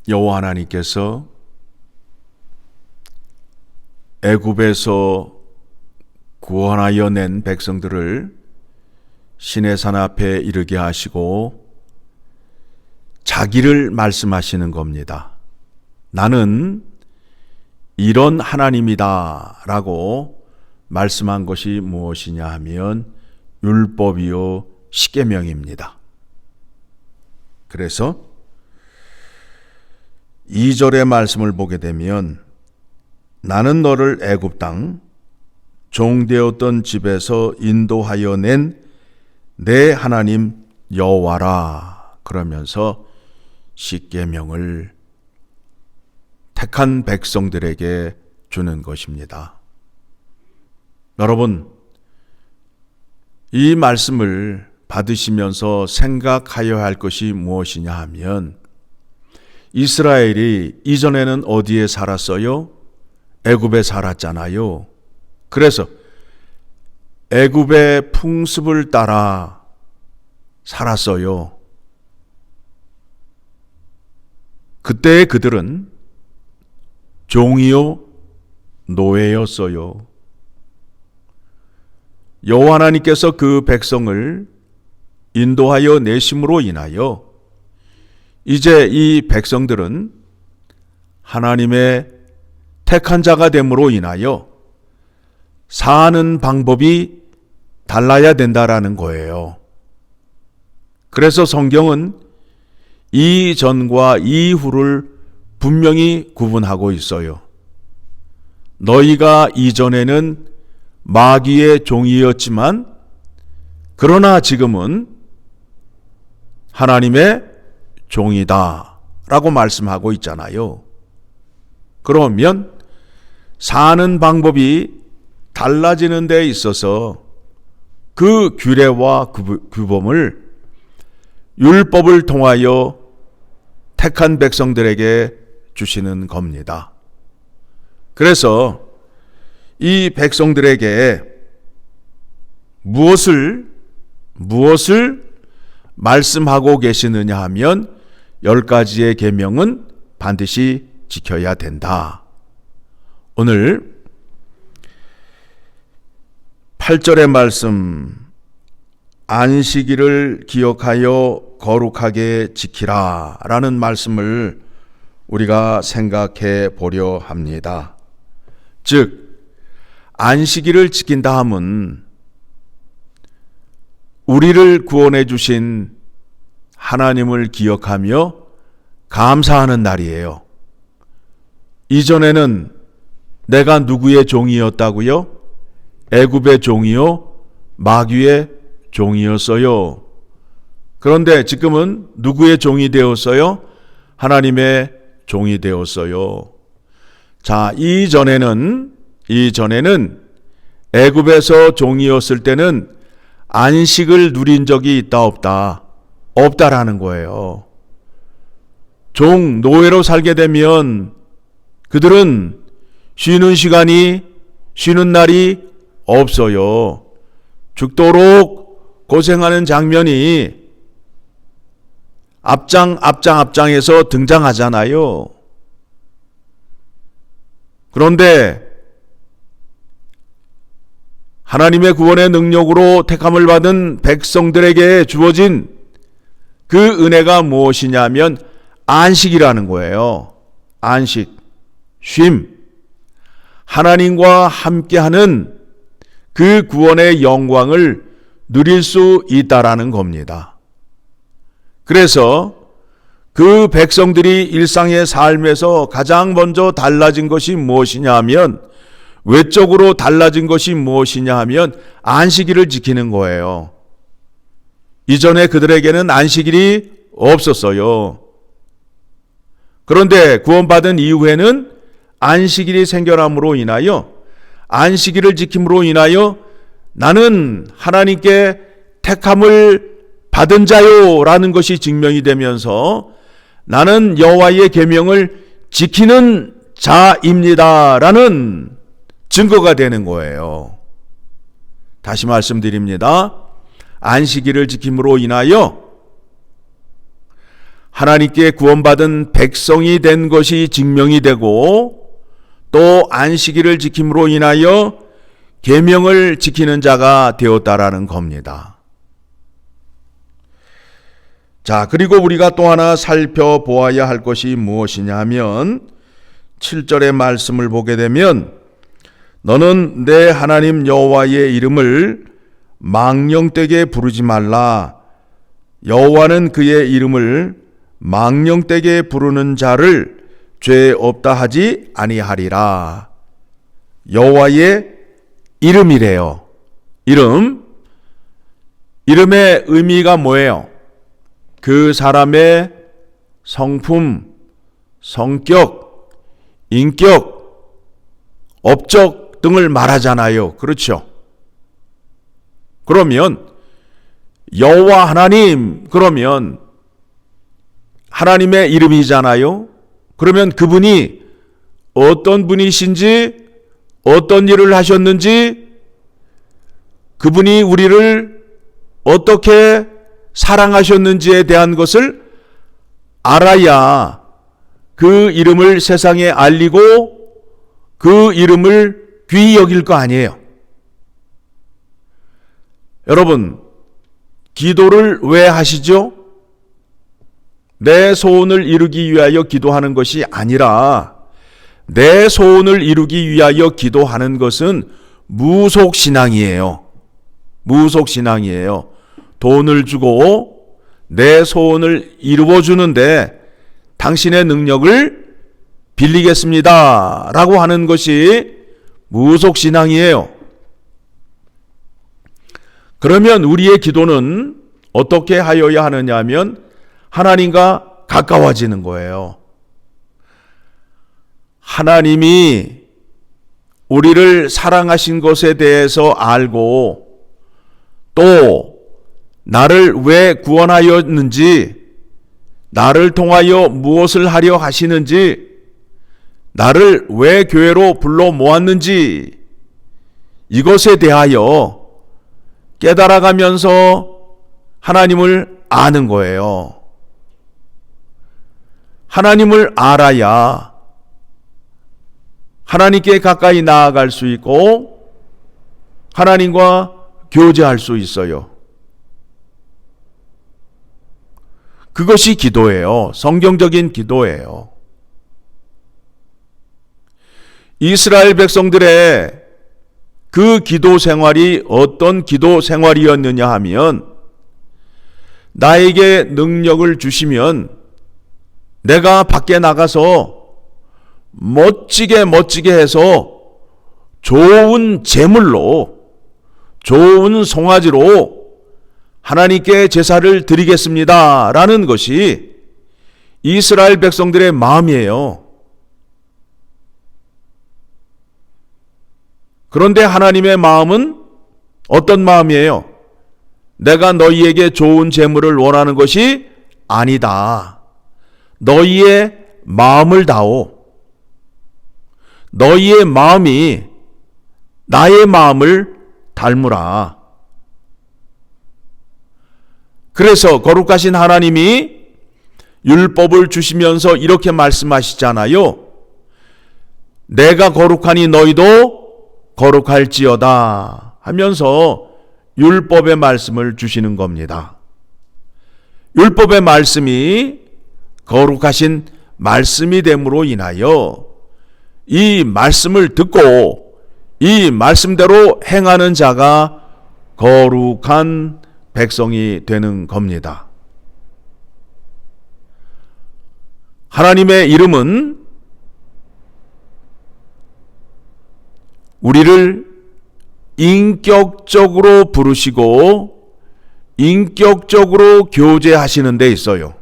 여호와 하나님께서 애굽에서 구원하여 낸 백성들을 시내산 앞에 이르게 하시고 자기를 말씀하시는 겁니다. 나는 이런 하나님이다 라고 말씀한 것이 무엇이냐 하면 율법이요 십계명입니다. 그래서 2절의 말씀을 보게 되면 나는 너를 애굽 땅 종되었던 집에서 인도하여 낸 내 하나님 여호와라 그러면서 십계명을 택한 백성들에게 주는 것입니다. 여러분, 이 말씀을 받으시면서 생각하여야 할 것이 무엇이냐 하면 이스라엘이 이전에는 어디에 살았어요? 애굽에 살았잖아요. 그래서 애굽의 풍습을 따라 살았어요. 그때 그들은 종이요 노예였어요. 여호와 하나님께서 그 백성을 인도하여 내심으로 인하여 이제 이 백성들은 하나님의 택한 자가 됨으로 인하여 사는 방법이 달라야 된다라는 거예요. 그래서 성경은 이전과 이후를 분명히 구분하고 있어요. 너희가 이전에는 마귀의 종이었지만 그러나 지금은 하나님의 종이다 라고 말씀하고 있잖아요. 그러면 사는 방법이 달라지는 데 있어서 그 규례와 규범을 율법을 통하여 택한 백성들에게 주시는 겁니다. 그래서 이 백성들에게 무엇을 말씀하고 계시느냐 하면 10가지의 계명은 반드시 지켜야 된다. 오늘 8절의 말씀 안식일을 기억하여 거룩하게 지키라 라는 말씀을 우리가 생각해 보려 합니다. 즉 안식일을 지킨다 함은 우리를 구원해 주신 하나님을 기억하며 감사하는 날이에요. 이전에는 내가 누구의 종이었다고요? 애굽의 종이요? 마귀의 종이었어요. 그런데 지금은 누구의 종이 되었어요? 하나님의 종이 되었어요. 자, 이전에는 애굽에서 종이었을 때는 안식을 누린 적이 있다 없다? 없다라는 거예요. 종, 노예로 살게 되면 그들은 쉬는 날이 없어요. 죽도록 고생하는 장면이 앞장에서 등장하잖아요. 그런데 하나님의 구원의 능력으로 택함을 받은 백성들에게 주어진 그 은혜가 무엇이냐면 안식이라는 거예요. 안식, 쉼. 하나님과 함께하는 그 구원의 영광을 누릴 수 있다라는 겁니다. 그래서 그 백성들이 일상의 삶에서 가장 먼저 달라진 것이 무엇이냐 하면 외적으로 달라진 것이 무엇이냐 하면 안식일을 지키는 거예요. 이전에 그들에게는 안식일이 없었어요. 그런데 구원받은 이후에는 안식일이 생겨남으로 인하여 안식일을 지킴으로 인하여 나는 하나님께 택함을 받은 자요라는 것이 증명이 되면서 나는 여호와의 계명을 지키는 자입니다라는 증거가 되는 거예요. 다시 말씀드립니다. 안식일을 지킴으로 인하여 하나님께 구원받은 백성이 된 것이 증명이 되고 또 안식일을 지킴으로 인하여 계명을 지키는 자가 되었다라는 겁니다. 자, 그리고 우리가 또 하나 살펴보아야 할 것이 무엇이냐 하면 7절의 말씀을 보게 되면 너는 내 하나님 여호와의 이름을 망령되게 부르지 말라. 여호와는 그의 이름을 망령되게 부르는 자를 죄 없다 하지 아니하리라. 여호와의 이름이래요. 이름의 의미가 뭐예요? 그 사람의 성품, 성격, 인격, 업적 등을 말하잖아요. 그렇죠? 그러면 여호와 하나님, 그러면 하나님의 이름이잖아요. 그러면 그분이 어떤 분이신지, 어떤 일을 하셨는지, 그분이 우리를 어떻게 사랑하셨는지에 대한 것을 알아야 그 이름을 세상에 알리고 그 이름을 귀히 여길 거 아니에요. 여러분, 기도를 왜 하시죠? 내 소원을 이루기 위하여 기도하는 것이 아니라 내 소원을 이루기 위하여 기도하는 것은 무속신앙이에요. 무속신앙이에요. 돈을 주고 내 소원을 이루어 주는데 당신의 능력을 빌리겠습니다 라고 하는 것이 무속신앙이에요. 그러면 우리의 기도는 어떻게 하여야 하느냐 하면 하나님과 가까워지는 거예요. 하나님이 우리를 사랑하신 것에 대해서 알고 또 나를 왜 구원하였는지, 나를 통하여 무엇을 하려 하시는지, 나를 왜 교회로 불러 모았는지 이것에 대하여 깨달아가면서 하나님을 아는 거예요. 하나님을 알아야 하나님께 가까이 나아갈 수 있고 하나님과 교제할 수 있어요. 그것이 기도예요. 성경적인 기도예요. 이스라엘 백성들의 그 기도 생활이 어떤 기도 생활이었느냐 하면 나에게 능력을 주시면 내가 밖에 나가서 멋지게 해서 좋은 제물로, 좋은 송아지로 하나님께 제사를 드리겠습니다 라는 것이 이스라엘 백성들의 마음이에요. 그런데 하나님의 마음은 어떤 마음이에요? 내가 너희에게 좋은 제물을 원하는 것이 아니다. 너희의 마음을 다오. 너희의 마음이 나의 마음을 닮으라. 그래서 거룩하신 하나님이 율법을 주시면서 이렇게 말씀하시잖아요. 내가 거룩하니 너희도 거룩할지어다 하면서 율법의 말씀을 주시는 겁니다. 율법의 말씀이 거룩하신 말씀이 됨으로 인하여 이 말씀을 듣고 이 말씀대로 행하는 자가 거룩한 백성이 되는 겁니다. 하나님의 이름은 우리를 인격적으로 부르시고 인격적으로 교제하시는 데 있어요.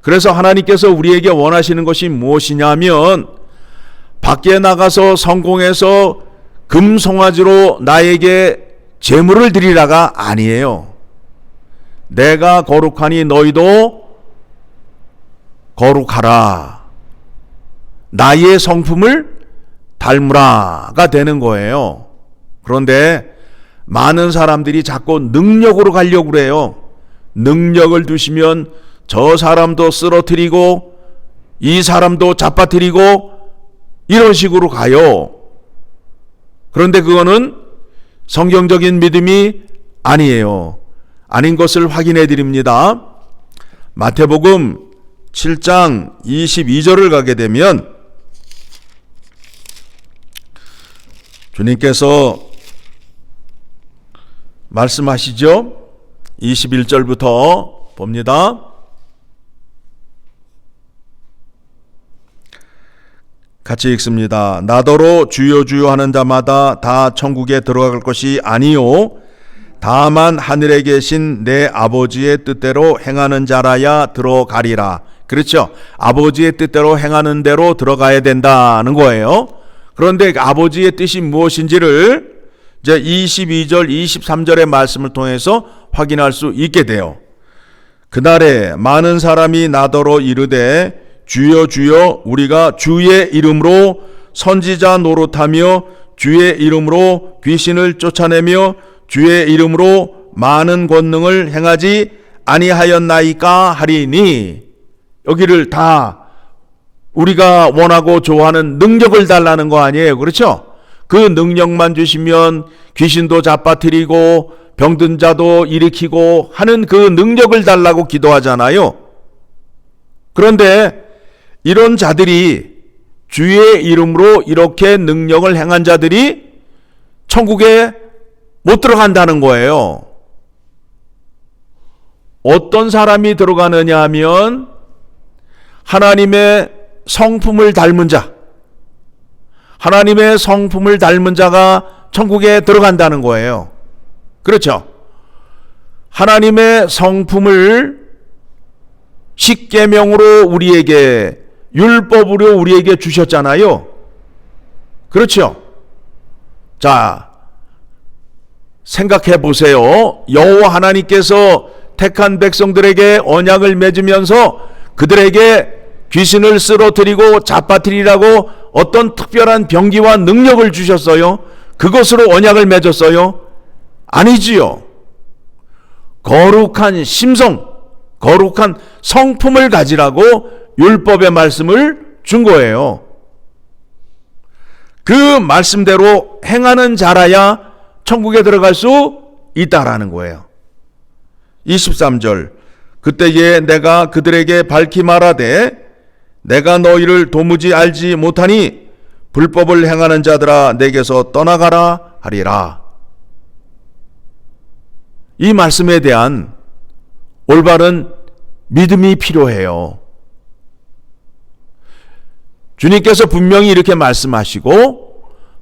그래서 하나님께서 우리에게 원하시는 것이 무엇이냐면 밖에 나가서 성공해서 금송아지로 나에게 제물을 드리라가 아니에요. 내가 거룩하니 너희도 거룩하라. 나의 성품을 닮으라가 되는 거예요. 그런데 많은 사람들이 자꾸 능력으로 가려고 그래요. 능력을 두시면 저 사람도 쓰러뜨리고 이 사람도 잡아뜨리고 이런 식으로 가요. 그런데 그거는 성경적인 믿음이 아니에요. 아닌 것을 확인해 드립니다. 마태복음 7장 22절을 가게 되면 주님께서 말씀하시죠. 21절부터 봅니다. 같이 읽습니다. 나더러 주여 주여 하는 자마다 다 천국에 들어갈 것이 아니요 다만 하늘에 계신 내 아버지의 뜻대로 행하는 자라야 들어가리라. 그렇죠. 아버지의 뜻대로 행하는 대로 들어가야 된다는 거예요. 그런데 아버지의 뜻이 무엇인지를 이제 22절, 23절의 말씀을 통해서 확인할 수 있게 돼요. 그날에 많은 사람이 나더러 이르되 주여 주여 우리가 주의 이름으로 선지자 노릇하며 주의 이름으로 귀신을 쫓아내며 주의 이름으로 많은 권능을 행하지 아니하였나이까 하리니, 여기를 다 우리가 원하고 좋아하는 능력을 달라는 거 아니에요. 그렇죠? 그 능력만 주시면 귀신도 잡아뜨리고 병든 자도 일으키고 하는 그 능력을 달라고 기도하잖아요. 그런데 이런 자들이, 주의 이름으로 이렇게 능력을 행한 자들이 천국에 못 들어간다는 거예요. 어떤 사람이 들어가느냐 하면 하나님의 성품을 닮은 자, 하나님의 성품을 닮은 자가 천국에 들어간다는 거예요. 그렇죠? 하나님의 성품을 십계명으로 우리에게, 율법으로 우리에게 주셨잖아요. 그렇죠? 자, 생각해 보세요. 여호와 하나님께서 택한 백성들에게 언약을 맺으면서 그들에게 귀신을 쓰러뜨리고 잡아뜨리라고 어떤 특별한 병기와 능력을 주셨어요? 그것으로 언약을 맺었어요? 아니지요. 거룩한 심성, 거룩한 성품을 가지라고 율법의 말씀을 준 거예요. 그 말씀대로 행하는 자라야 천국에 들어갈 수 있다라는 거예요. 23절 그때에 내가 그들에게 밝히 말하되 내가 너희를 도무지 알지 못하니 불법을 행하는 자들아 내게서 떠나가라 하리라. 이 말씀에 대한 올바른 믿음이 필요해요. 주님께서 분명히 이렇게 말씀하시고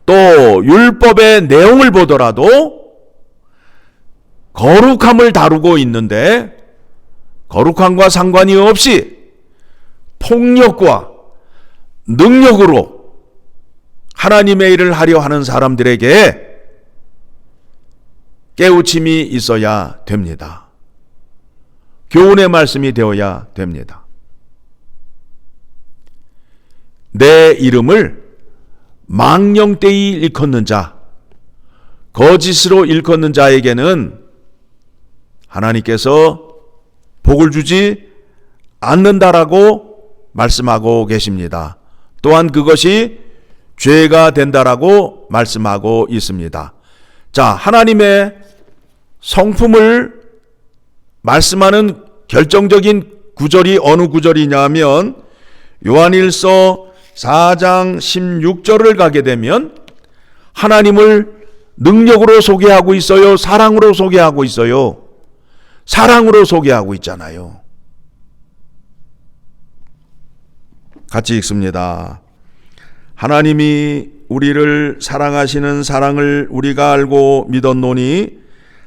또 율법의 내용을 보더라도 거룩함을 다루고 있는데 거룩함과 상관이 없이 폭력과 능력으로 하나님의 일을 하려 하는 사람들에게 깨우침이 있어야 됩니다. 교훈의 말씀이 되어야 됩니다. 내 이름을 망령되이 일컫는 자, 거짓으로 일컫는 자에게는 하나님께서 복을 주지 않는다라고 말씀하고 계십니다. 또한 그것이 죄가 된다라고 말씀하고 있습니다. 자, 하나님의 성품을 말씀하는 결정적인 구절이 어느 구절이냐 하면 요한일서 4장 16절을 가게 되면 하나님을 능력으로 소개하고 있어요? 사랑으로 소개하고 있어요? 사랑으로 소개하고 있잖아요. 같이 읽습니다. 하나님이 우리를 사랑하시는 사랑을 우리가 알고 믿었노니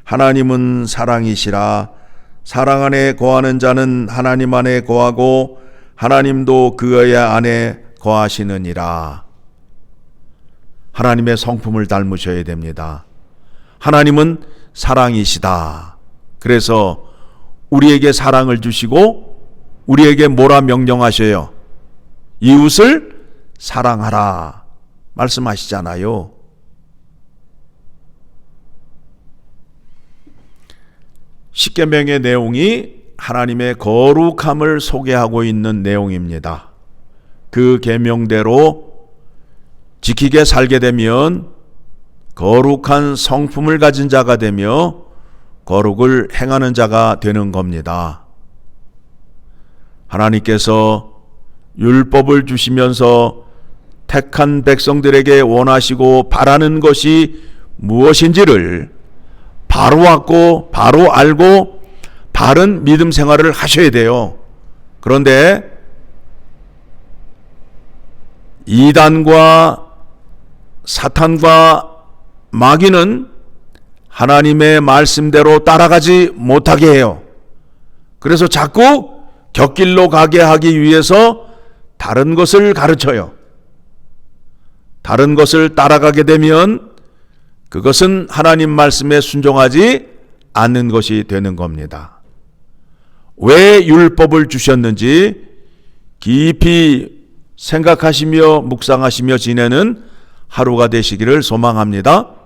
하나님은 사랑이시라. 사랑 안에 거하는 자는 하나님 안에 거하고 하나님도 그의 안에 거하시느니라. 하나님의 성품을 닮으셔야 됩니다. 하나님은 사랑이시다. 그래서 우리에게 사랑을 주시고 우리에게 뭐라 명령하셔요? 이웃을 사랑하라 말씀하시잖아요. 십계명의 내용이 하나님의 거룩함을 소개하고 있는 내용입니다. 그 계명대로 지키게 살게 되면 거룩한 성품을 가진 자가 되며 거룩을 행하는 자가 되는 겁니다. 하나님께서 율법을 주시면서 택한 백성들에게 원하시고 바라는 것이 무엇인지를 바로 왔고 바로 알고 바른 믿음 생활을 하셔야 돼요. 그런데 이단과 사탄과 마귀는 하나님의 말씀대로 따라가지 못하게 해요. 그래서 자꾸 곁길로 가게 하기 위해서 다른 것을 가르쳐요. 다른 것을 따라가게 되면 그것은 하나님 말씀에 순종하지 않는 것이 되는 겁니다. 왜 율법을 주셨는지 깊이 생각하시며 묵상하시며 지내는 하루가 되시기를 소망합니다.